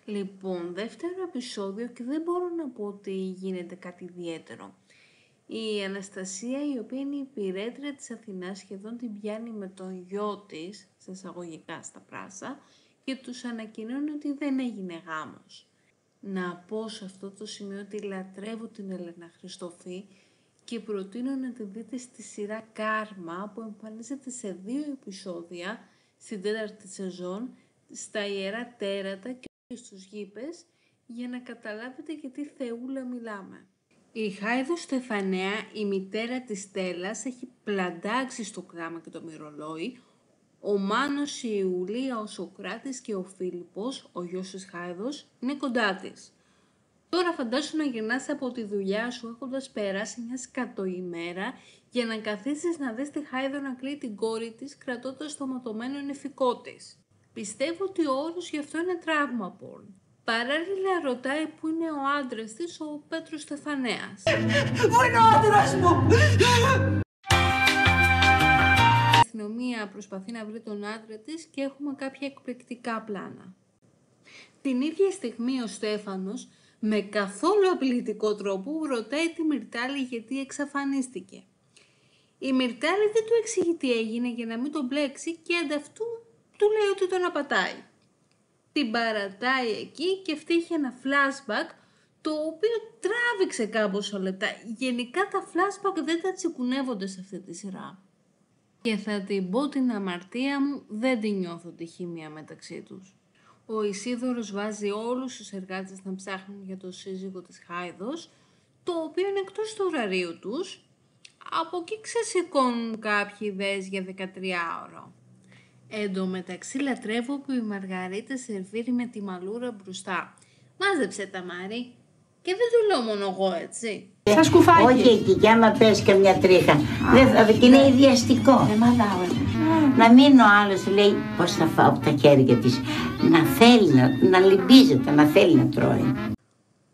Λοιπόν, δεύτερο επεισόδιο και δεν μπορώ να πω ότι γίνεται κάτι ιδιαίτερο. Η Αναστασία, η οποία είναι η υπηρέτρια της Αθηνάς, σχεδόν την πιάνει με τον γιο της, σε εισαγωγικά στα πράσα, και τους ανακοινώνει ότι δεν έγινε γάμος. Να πω σε αυτό το σημείο ότι λατρεύω την Έλενα Χριστοφή και προτείνω να τη δείτε στη σειρά Κάρμα, που εμφανίζεται σε 2 επεισόδια στην 4η σεζόν, στα Ιερά Τέρατα και στους γήπες, για να καταλάβετε για τι θεούλα μιλάμε. Η Χάιδο Στεφανέα, η μητέρα της Στέλλας, έχει πλαντάξει στο κράμα και το μυρολόι. Ο Μάνος, η Ιουλία, ο Σοκράτης και ο Φίλιππος, ο γιος της Χάιδος, είναι κοντά της. Τώρα φαντάσου να γυρνάς από τη δουλειά σου έχοντας περάσει μια σκατοημέρα για να καθίσεις να δεις τη Χάιδο να κλείει την κόρη της κρατώντας το ματωμένο νηφικό της. Πιστεύω ότι ο όρος γι' αυτό είναι τραύμα porn. Παράλληλα ρωτάει που είναι ο άντρας της, ο Πέτρος Στεφανέας. Πού είναι ο άντρας μου! Η αστυνομία προσπαθεί να βρει τον άντρα της και έχουμε κάποια εκπληκτικά πλάνα. Την ίδια στιγμή ο Στέφανος, με καθόλου απειλητικό τρόπο, ρωτάει τη Μυρτάλη γιατί εξαφανίστηκε. Η Μυρτάλη δεν του εξηγεί τι έγινε για να μην τον μπλέξει και ανταυτού του λέει ότι τον απατάει. Την παρατάει εκεί και αυτή είχε ένα flashback, το οποίο τράβηξε κάμποσα λεπτά. Γενικά τα flashback δεν τα τσικουνεύονται σε αυτή τη σειρά. Και θα την πω την αμαρτία μου, δεν την νιώθω τη χημεία μεταξύ τους. Ο Ισίδωρος βάζει όλους τους εργάτες να ψάχνουν για το σύζυγο της Χάιδος, το οποίο είναι εκτός του ωραρίου τους. Από εκεί ξεσηκώνουν κάποιοι ιδέες για 13ωρο. Εν τω μεταξύ λατρεύω που η Μαργαρίτα σερβίρει με τη μαλούρα μπροστά. Μάζεψε τα Μάρη. Και δεν το λέω μόνο εγώ, έτσι. Στα σκουφάκι. Όχι εκεί, και άμα πέσει και μια τρίχα. Και είναι ιδιαστικό. Να μην ο άλλος λέει πώς θα φάω από τα χέρια της. Να θέλει να λυμπίζεται, να θέλει να τρώει.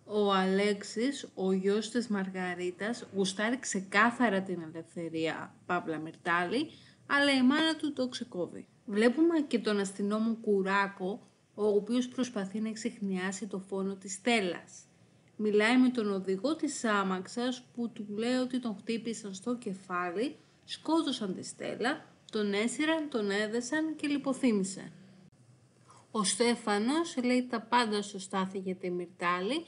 Ο Αλέξης, ο γιος της Μαργαρίτας, γουστάρει ξεκάθαρα την ελευθερία Παύλα Μυρτάλη, αλλά η μάνα του το ξεκόβει. Βλέπουμε και τον αστυνόμο Κουράκο, ο οποίος προσπαθεί να εξιχνιάσει το φόνο της Στέλλας. Μιλάει με τον οδηγό της άμαξας που του λέει ότι τον χτύπησαν στο κεφάλι, σκότωσαν τη Στέλλα, τον έσυραν, τον έδεσαν και λιποθύμησε. Ο Στέφανος λέει τα πάντα στο Στάθη για τη Μυρτάλη,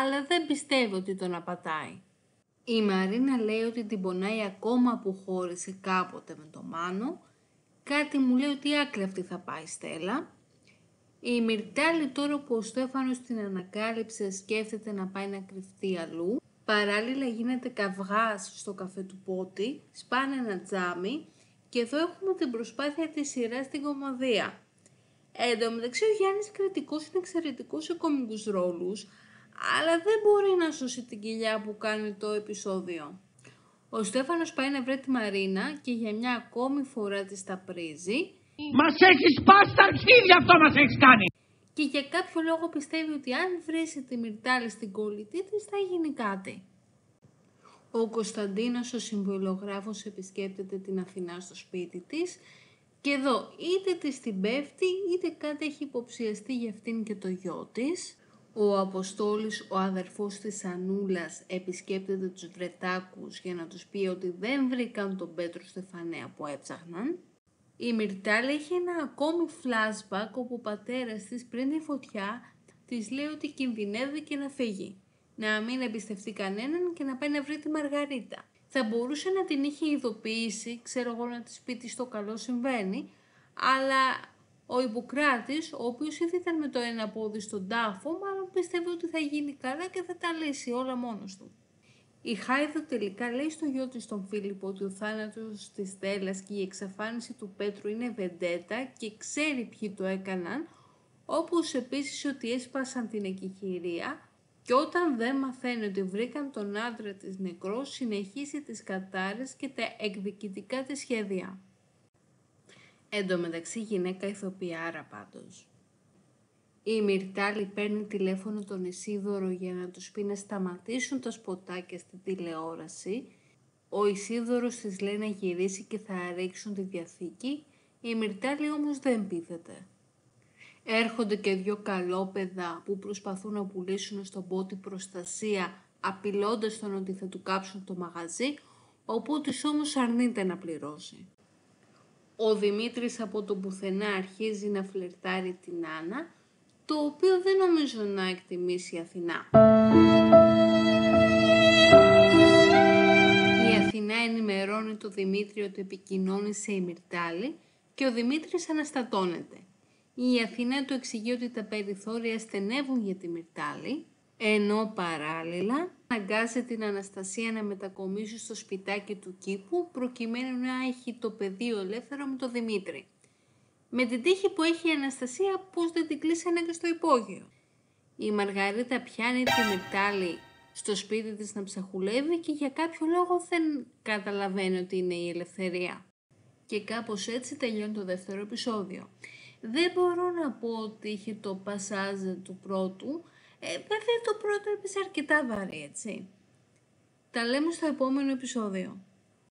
αλλά δεν πιστεύει ότι τον απατάει. Η Μαρίνα λέει ότι την πονάει ακόμα που χώρισε κάποτε με τον Μάνο. Κάτι μου λέει ότι άκρη αυτή θα πάει η Στέλλα. Η Μυρτάλη, τώρα που ο Στέφανος την ανακάλυψε, σκέφτεται να πάει να κρυφτεί αλλού. Παράλληλα γίνεται καυγάς στο καφέ του Πότη, σπάνε ένα τζάμι και εδώ έχουμε την προσπάθεια της σειράς στην κομμωδία. Εν τω μεταξύ ο Γιάννης Κρητικός είναι εξαιρετικός σε κωμικούς ρόλους, αλλά δεν μπορεί να σώσει την κοιλιά που κάνει το επεισόδιο. Ο Στέφανος πάει να βρει τη Μαρίνα και για μια ακόμη φορά της τα πρίζει. Μας έχεις σπάσει τα αρχίδια, αυτό μας έχεις κάνει! Και για κάποιο λόγο πιστεύει ότι αν βρίσει τη Μυρτάλη στην κολλητή της θα γίνει κάτι. Ο Κωνσταντίνος, ο συμβολιογράφος, επισκέπτεται την Αθηνά στο σπίτι της και εδώ είτε της την πέφτει είτε κάτι έχει υποψιαστεί για αυτήν και το γιο της. Ο Αποστόλης, ο αδερφός της Ανούλας, επισκέπτεται τους Βρετάκους για να τους πει ότι δεν βρήκαν τον Πέτρο Στεφανέα που έψαχναν. Η Μυρτάλη έχει ένα ακόμη flashback όπου ο πατέρας της πριν τη φωτιά της λέει ότι κινδυνεύει και να φύγει. Να μην εμπιστευτεί κανέναν και να πάει να βρει τη Μαργαρίτα. Θα μπορούσε να την είχε ειδοποιήσει, ξέρω εγώ, να της πει τι στο καλό συμβαίνει, αλλά ο Ιπποκράτης, ο οποίος ήδη ήταν με το ένα πόδι στον τάφο, μάλλον πιστεύει ότι θα γίνει καλά και θα τα λύσει όλα μόνος του. Η Χάιδο τελικά λέει στο γιο της τον Φίλιππο ότι ο θάνατος της Στέλλας και η εξαφάνιση του Πέτρου είναι βεντέτα και ξέρει ποιοι το έκαναν, όπως επίσης ότι έσπασαν την εκεχηρία και όταν δεν μαθαίνει ότι βρήκαν τον άντρα της νεκρό, συνεχίσει τις κατάρες και τα εκδικητικά της σχέδια. Εν τω μεταξύ γυναίκα ηθοποιάρα πάντως. Η Μυρτάλη παίρνει τηλέφωνο τον Ισίδωρο για να τους πει να σταματήσουν τα σποτάκια στη τηλεόραση. Ο Ισίδωρος της λέει να γυρίσει και θα ρίξουν τη διαθήκη. Η Μυρτάλη όμως δεν πείθεται. Έρχονται και δυο καλόπαιδα που προσπαθούν να πουλήσουν στον Πότη προστασία, απειλώντας τον ότι θα του κάψουν το μαγαζί, ο Πότης όμως αρνείται να πληρώσει. Ο Δημήτρης από το πουθενά αρχίζει να φλερτάρει την Άννα, το οποίο δεν νομίζω να εκτιμήσει η Αθηνά. Η Αθηνά ενημερώνει τον Δημήτρη ότι επικοινώνησε η Μυρτάλη και ο Δημήτρης αναστατώνεται. Η Αθηνά του εξηγεί ότι τα περιθώρια στενεύουν για τη Μυρτάλη, ενώ παράλληλα αναγκάζει την Αναστασία να μετακομίσει στο σπιτάκι του κήπου προκειμένου να έχει το πεδίο ελεύθερο με τον Δημήτρη. Με την τύχη που έχει η Αναστασία, πώς δεν την κλείσανε και στο υπόγειο. Η Μαργαρίτα πιάνει τη Μυρτάλη στο σπίτι της να ψαχουλεύει και για κάποιο λόγο δεν καταλαβαίνει ότι είναι η ελευθερία. Και κάπως έτσι τελειώνει το δεύτερο επεισόδιο. Δεν μπορώ να πω ότι είχε το πασάζ του πρώτου, βέβαια το πρώτο έπαιζε αρκετά βαρύ, έτσι. Τα λέμε στο επόμενο επεισόδιο.